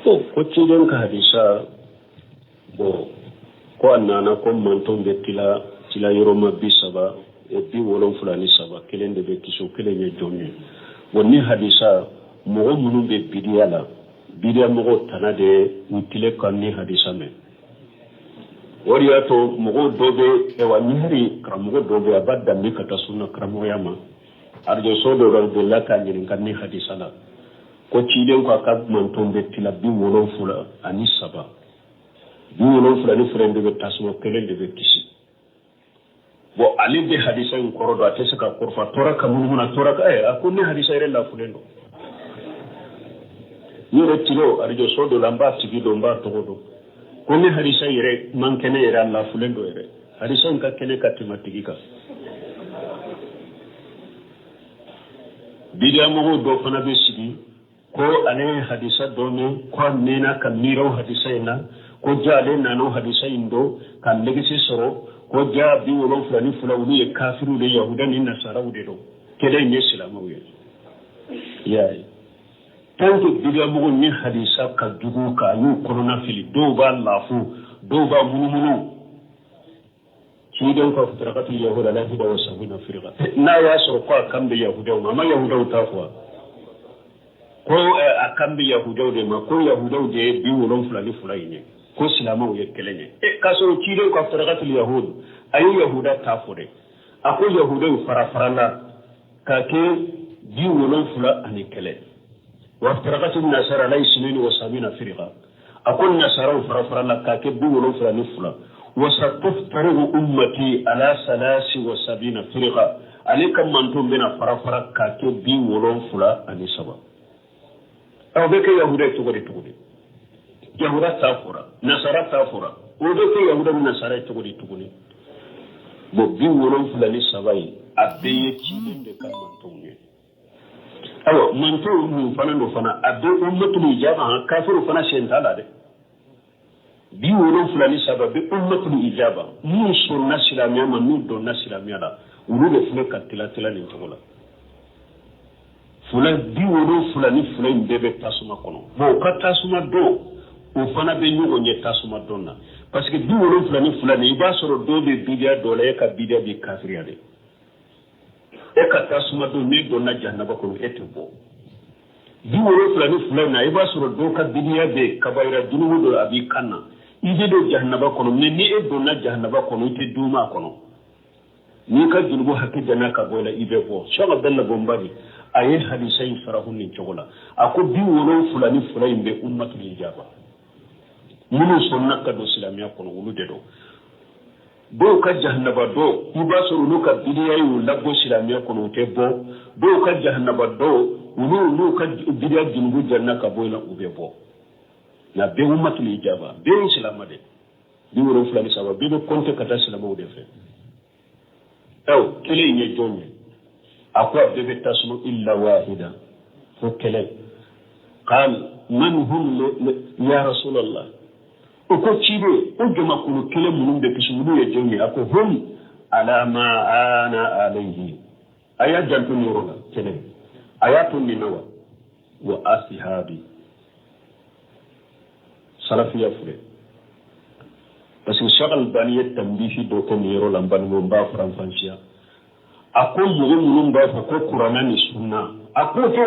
to ko ciden ka hadisa bo ko annana ko manton be tila yoroma bisaba e bi wolon fulani saba kelen de be kiso kelen ye jonne wonni hadisa mo munu be bidiyala bidiya mo tanade utile kanni hadisa me wariyato mo dobe e wanyiri kramo dobe abadda mi kata sunna kramo yama arjo sodo do laka nyirin kanni hadisa la ko ciden ko ka manton be tila bi wolon fula ani saba bi wolon fula ni frende be tasmo kelen de be kisi bo ali be hadisa en korodo atese ka korfa tora ka mununa tora ka akunni hadisa ire la fulendo yere tilo arjo sodo lamba tigido mba togodo kunni hadisa ire mankene ire la fulendo ire hadisa en ka kene ka timatigika bidia mo do fana be sigi ko ane hadisa dome ko nena ka miro hadisa ina ko jale nano hadisa indo kan legisi soro ko jabi wolon fulani fulawuni e kafiru de yahuda ni nasara wude do kede ni islamu ye yayi tanto bidia mo ni hadisa ka dugu ka yu corona fili do ba lafu do ba munumunu ci don ko fitraqatu yahuda la hida wa sabina firqa na ya soro ko kambe yahuda ma yahuda tafwa ko akambe yahuda de ma ko yahuda de bi wolon fulani fulayne ko silama o yekelenye kaso ci don ko fitraqatu yahud ayu yahuda tafure ako yahuda farafarana ka ke bi wolon fula ani kele wa fitraqatu nasara la ismini wa sabina firqa ako nasara farafarana ka ke bi wolon fula ni fula وستفترق أمتي على 73 فرقة عليكم من تنبنا فرفرة كاتب بي ولون فلا أني سبا أو بك يهودا تقولي يهودا تافورا نصارى تافورا وبك يهودا من نصارى تقولي بي ولون فلا أني سبا أبي يتشيدن دكا من تنبنا أو من تنبنا فنا أبي أمة الإجابة كافر فنا شنتالا دي bi wolon fulani sababu ummatul ijaba mun sunna silamiya ma nun don na silamiya la ulu be fule katila ni togola fula bi wolon fulani fulani bebe tasuma kono bo ka tasuma do o fana be nyugo nye tasuma donna parce que bi wolon fulani iba soro do be bidia do la ka bidia bi kafiriya de e ka tasuma do ni don na jahannaba kono etebo bi wolon fulani iba soro do ka bidia be kabaira dunumu do abi kanna ije do jahannaba kono ne ni e donna jahannaba kono te duma kono ni ka junugo hakke janaka bola ibe bo shaba dalla bombari ayi hadisai farahun ni chogola ako bi wolo fulani fulani be ummatul ijaba munu sonna ka do islamiya kono wulu de do ka jahannaba do iba so no ka bidiya yu labbo islamiya kono te bo do ka jahannaba do wulu ka bidiya junugo jannaka bola ube bo na be ummatul ijaba be islama de bi woro fulani saba be konte kata islama de fe taw kele nye jonne akwa be tasmu illa wahida fo kele qal man hum ya rasulullah o ko cibe o joma ko kele munum de kisulu ye jonne ako hum ala ma ana alayhi aya jantu norola kele ayatun minawa wa ashabi salafiya fure parce que shagal baniyat tambihi do ko niro lamban mo ba francancia ako mugun ba ko qur'ana ni sunna ako to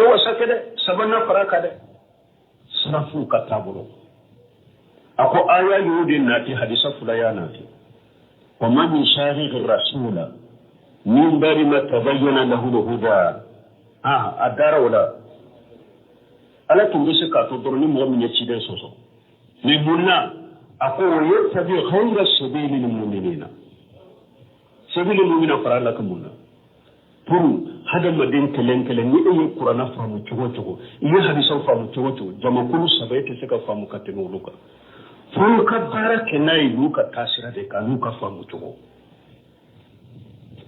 wasakade sabana faraka de salafu katabulo ako aya yudi nati hadisa fulaya nati wa man yushahiq ar-rasula min bari ma tabayyana lahu al-huda adara wala ala tumbe se ka to dorni mo mi ci den soso ni munna ako wo tabi khayra sabilil mu'minina sabilil mu'mina farala ka munna pour hada madin kelen ni e qur'ana famu chogo ni hadisa famu chogo jama kulu sabaite se ka famu kateno luka pour ka barake nay luka tasira de ka luka famu chogo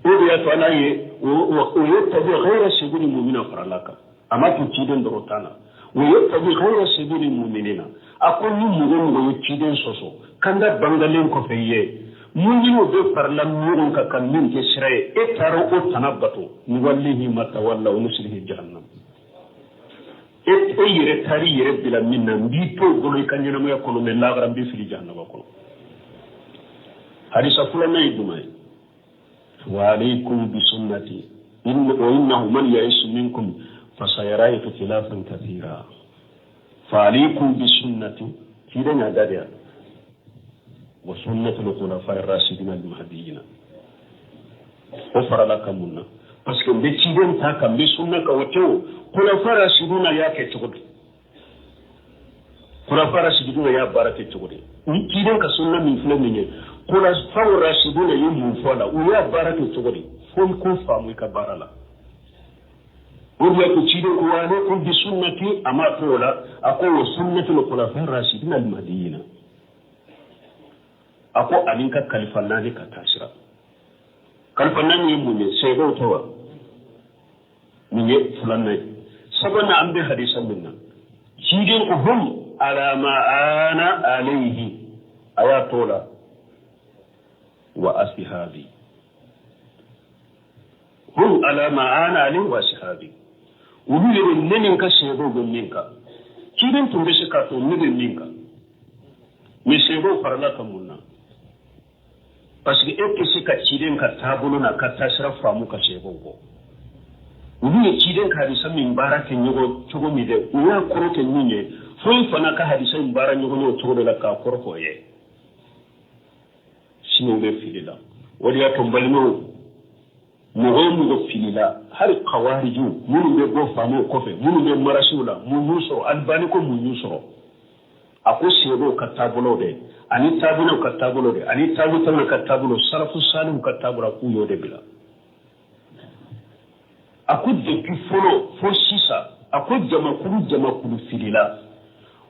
o ya to anaye wo tabi khayra sabilil mu'mina farala ka ama tu ci den dorotana ويتبع غير سبيل المؤمنين أقول نمو ويتشيدين سوسو كان دا بانغالين كفاية مونيو دو فرلام نورون كان من كسرائي اتارو او تنبطو نوليه ما تولى ونسره جهنم yere tari yere bila minna mbi to golo kanyana mo yakono me lagara mbi fili jahannama kono hadisa fulana idumay wa alaykum bi sunnati innahu man ya'ish minkum fasayara ikhtilafan kathira fa alaykum bi sunnati kidanya dadiya wa sunnatu al-khulafa ar-rashidin al-mahdiyyin o farala kamunna parce que mbe ciden ta kambe sunna ka wato khulafa ar-rashidun ya ke tugudi khulafa ar-rashidun ya barake tugudi ni ciden ka sunna min fule min khulafa ar-rashidun ya mu fola u ya barake tugudi fon ko famu ka barala o ya ko ciden ko wane ko bi sunnati ama tola ako sunnatu al-khulafa ar-rashidin al-mahdiyyin ako aninka kalifana ne ka tasira kalifana ne mu ne sai ga tawa ne fulanai sabana an bi hadisan minna shidin uhum ala ma ana alayhi ayatola wa ashabi hum ala ma ana alayhi wa ashabi ubi ne nin ka sebo gonninka shidin tumbe shi ka to ne ninka me sebo farla kamunna parce que eke si ka ciden ka tabulo na ka tasira famu ka sebo go ubi ne ciden ka hadisa min barake nyogo chogo mi de uya koro ke ninye foi fana ka hadisa min bara nyogo no chogo de la ka koro ko ye sino be filila wadi ya tombalino mo go filila har qawariju munu be go famu ko fe munu be marasula mu yusro albani ko mu yusro ako sebo ka tabulo de ani tabulo ka tabulo de ani tabulo ka tabulo salafu salim ka tabulo ku yo de bila aku depuis folo fo sisa aku jama kulu filila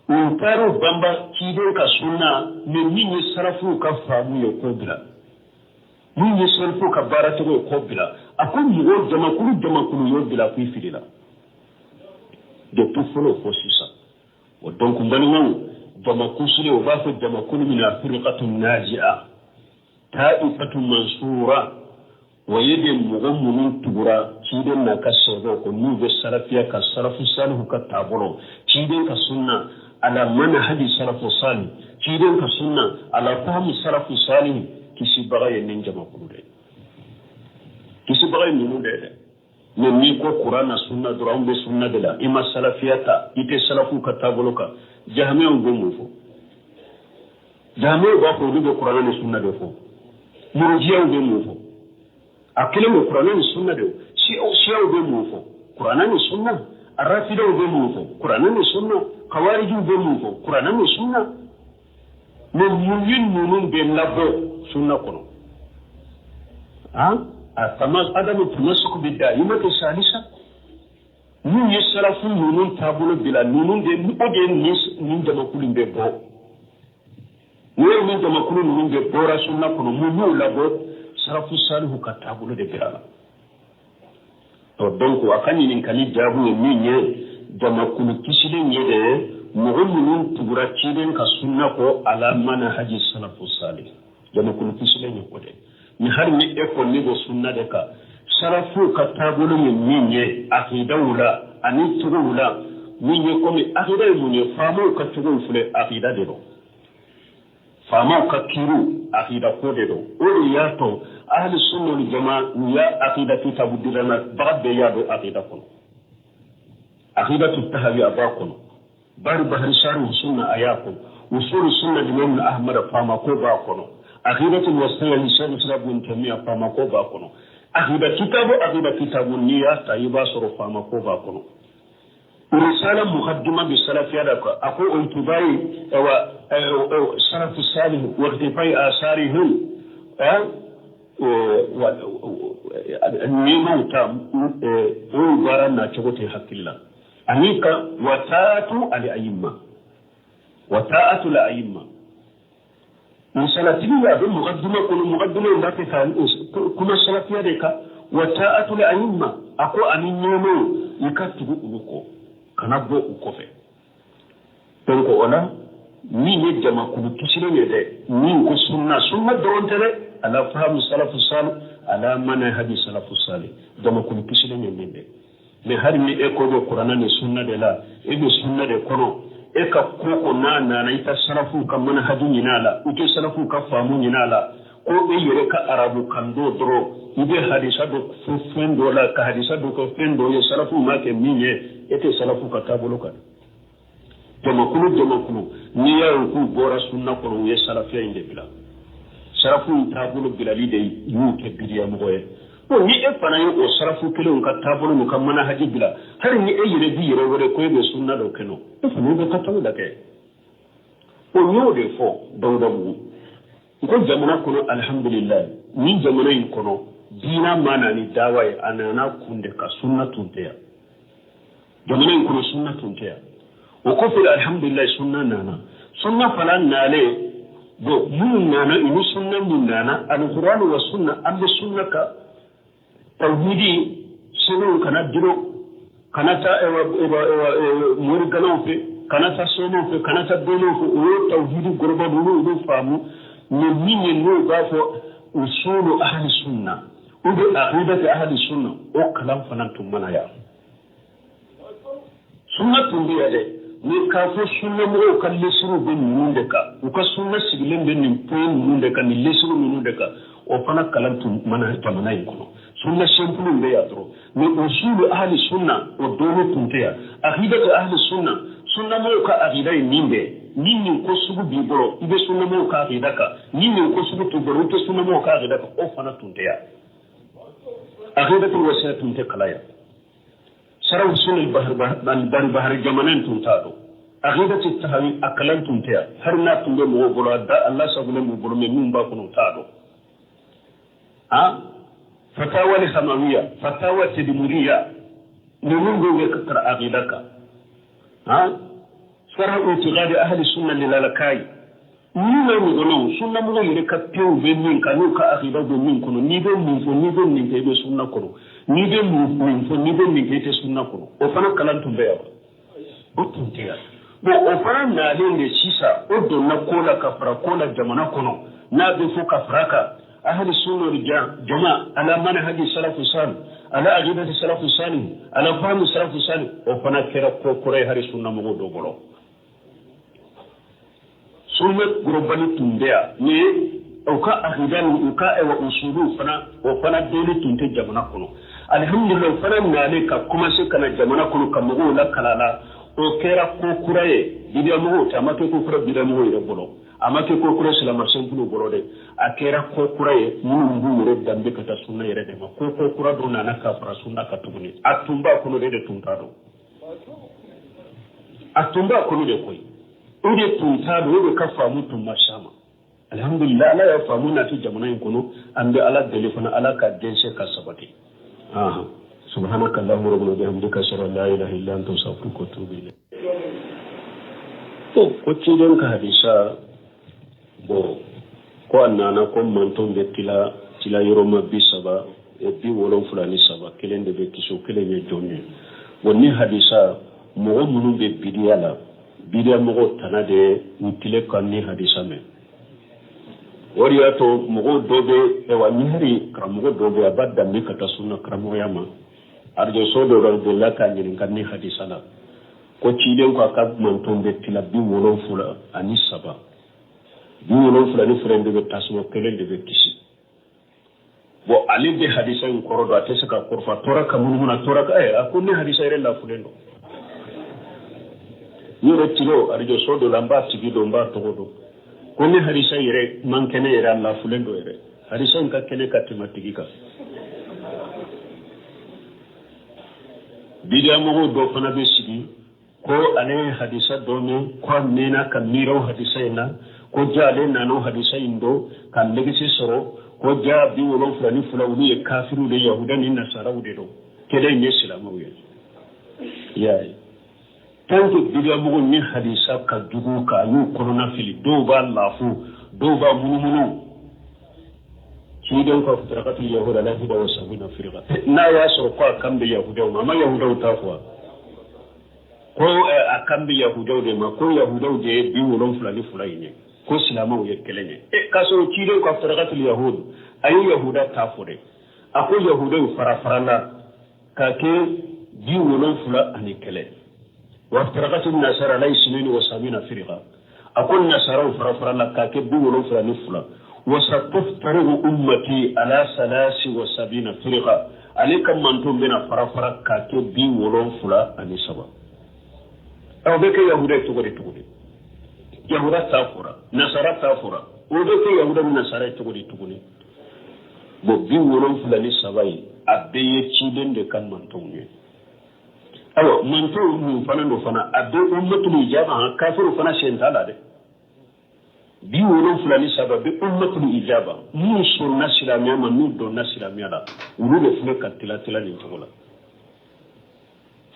on paro bamba kide ka sunna me minni salafu ka famu yo ko bila minni salafu ka barata ko bila aku mo jama kulu yo bila ku filila depuis folo fo sisa o donc mbani jama kusule o baso jama kulu min afriqatun naji'a ta'ifatun mansura wa yadin mugammunun tugura ciden na kasodo ko nube salafiya ka salafu salihu ka tabulo ciden ka sunna ala manhaji salafu salih ciden ka sunna ala fahmi salafu salih kisi bagaye nin jama kulu de kisi bagaye nunu de ne ni ko qur'ana sunna duran be sunna de la ima salafiyata ite salafu ka tabulo ka jahmiyan gomu fo jahmiyan ba ko du qur'ana ni sunna de fo murjiyan gomu fo akile mo qur'ana ni sunna de si gomu fo qur'ana ni sunna arafida gomu fo qur'ana ni sunna khawarij gomu fo qur'ana ni sunna mo muyin munun be labo sunna kono atama adamu tunasuku bidaimati salisa ni yesalafu nunun tabulo bila nunun de ni jama kulin be bo ni jama kulin nunun be bora sunna kono mu labo salafu salihu ka tabulo de bila to donc akani nin kali jabu ni nye jama kulu kisilin yede mu'minun tubura ciden ka sunna ko ala manhaji salafu salih jama kulu kisilin ko de ni har ni ko ni go sunna de ka salafu ka tabulo ni nye akidawula ani tugula ni nye ko mi akida mu nye famu ka tugu fule akida de do famu ka kiru akida ko de do o ya to ahli sunna wal jamaa ya akida kitabudilana bagbe ya do akida ko akida tahawi abakon bari bahri sharu sunna ayakon usul sunna imam ahmad fama ko ba kono akidatu wasaya li shaykh islam ibn tamiya fama ko ba kono akida kitabu niya tayiba soro fama ko ba kono risala muqaddima bi salafiyya da ko intibai wa salaf salih wa iktifai asarihim ni mauta o baranna chogote hakilla anika watatu al-aimma wata'atu al-aimma salafiyya bi muqaddima da ke kan kuma salafiyya da ka wata'atu al-aimma ako anin nyono ikatu uko kanabo ukofe donc ona ni ne jama kulu tusire ne de ni ko sunna dorontere ala fahmu salafu salih ala manhaji salafu salih jama kulu tusire ne de mais har mi e ko be qur'ana ni sunna de la e be sunna de kono e ka ko na ita salafu kan mana hadu nyinala ite salafu ka famu nyinala ko be yere ka arabu kan do dro ibe hadisa do fendo la ka hadisa do ko fendo ye salafu ma ke minye ete salafu ka tabolo kan jamakulu ni ya ku bora sunna ko ye salafiya inde bila salafu tabolo bila lide yu ke bidiya mo ye ko ni e fana yo salafu kelo ka tabolo mo kan mana haji bila har ni e yere bi yere wore ko be sunna do keno e fana be ka tawo da ke ko nyo de fo dawdabu ko jamana kono alhamdulillah ni jamana in kono dina mana ni dawaye anana kunde ka sunna tunteya jamana in kono sunna tunteya o ko fi alhamdulillah sunna nana sunna falan nale do mun nana ini sunna mun nana alquran wa sunna ambe sunna ka tawhidi sunu kana diro kana ta murgana fe kana ta sono fe kana ta dono fe o tawhidi gorba do famu من نوقف أصول أهل السنة وبعقيدة أهل السنة وكلام فنانتم منايا سنة تنبيه نكافو سنة مرو كاللسرو بين نوندكا وكسنة سجلين بين نمبين نوندكا نلسرو نوندكا وفنا كلام منايا كنو سنة سنبلون بياترو من أصول أهل السنة ودوله تنتيا عقيدة أهل السنة سنة مرو كعقيدة نمبيه nini ko sugu bi bolo ibe sunna mo ka ridaka nini ko sugu to bolo to sunna mo ka ridaka o fana tunteya akhidatu wasiyat tunte kalaya saraw sunul bahar jamanan tuntado akhidatu tahawi akalan tunteya har na tunde mo bolo da Allah sabule mo bolo men ba kuno tado fatawa li samawiya fatawa tadmuriya nungo be kakra akhidaka شرح اعتقاد أهل السنة للالكاي نينا نغنو سنة مغو يركا بيو بمين كانو كأخيدا بمين كنو نيبو منفو نيبو منكيبه سنة كنو نيبو منفو نيبو منكيبه سنة كنو وفانا كلام تنبيا وطنتيا وفانا نالين دي سيسا ودو نقولا كفرا كولا جمانا كنو نابفو كفراكا أهل السنة رجاء جماع على منهج السلف الصالح على عقيدة السلف الصالح على فهم السلف الصالح وفانا كرا كوري هاري سنة مغو دو بلو sunna gurbani tumbea ni uka ahidan uka ewa usulu fana o fana dole tunte jamana kono alhamdulillah fana nale ka kuma se kana jamana kono kamugo la kalala o kera ko kuraye bidiya mugo tamake ko kura bidiya mugo ire bolo amake ko kura salama sempulu bolo de akera ko kuraye mun ngure dambe kata sunna ire de ko kura do nana ka fara sunna ka tuguni atumba kono de tuntado atumba kono de koy ide tuntado ide ka famu tumma shama alhamdulillah ala ya famu na ti jamana kono ambe ala telefona ala ka dense ka sabati subhanakallahumma rabbana bihamdika ashhadu an la ilaha illa anta astaghfiruka wa atubu ilayk to ko ci don ka hadisa bo ko annana ko manton be tila yoroma bisaba e bi wolon fulani saba kelende be kiso kelenge jonni wonni hadisa mo munu be bidiya mo tanade utile kanni hadisa me wariyato mo dobe e wani hari kramo dobe abadda mi kata sunna kramo yama arjo sodo do laka nyin kanni hadisa la ko ciiden ko ka manton be tila bi wolon fula ani saba bi wolon fula ni frende be tasmo kelende be kisi bo ali be hadisa en korodo atese ka korfa tora ka mununa tora ka akunni hadisa ire la fulendo yoro tilo arjo sodo lamba tigido mba togodo konni hadisa ire mankene ire la fulendo ire hadisa en ka kene ka tematigika bidia mo do fana be sigi ko ane hadisa dome ko nena kan miro hadisa ina ko jale nano hadisa indo kan legisi soro ko jabi wolon fulani fulawni e kafiru de yahudan inna sarawde do kede ne islamu yayi tanto bidia mo ni hadisa ka dugu ka yu corona fili do ba lafu do ba munumunu ci don ko firqatu yahuda la hida wa sabina firqa na ya soro ko kambe yahuda ma yahuda tafwa ko akambe yahuda de ma ko yahuda de bi wolon fulani fulani ko islamu ye kelenye kaso ci don ko firqatu yahud ayu yahuda tafure ako yahuda farafarana ka ke bi wolonfula ani kɛlɛ وافترقت النصارى على 72 فرقة أقول النصارى فرفر لك كبي ولوفر نفلا وستفترق أمتي على 73 فرقة عليك من تنبين فرفر كبي ولوفر نسبة أو بك يهودة تقولي يهودة تافورا نصارى تافورا وبك يهودة من نصارى تقولي بي ولوفر نسبة أبي يتشيدن دكان من تنبين awa manto mu fana no fana abbe ummatul ijaba kafiru fana shentala de bi wolon fulani sababu ummatul ijaba mu sunna silamiya ma nu do na silamiya la ulu de fule katila ni togola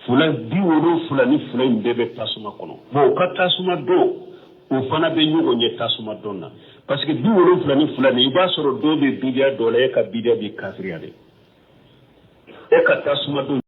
fula bi wolon fulani fulani bebe tasuma kono bo ka tasuma do o fana be nyugo nye tasuma donna parce que bi wolon fulani iba soro do be bidia dole ka bidia bi kafiriya de e ka tasuma do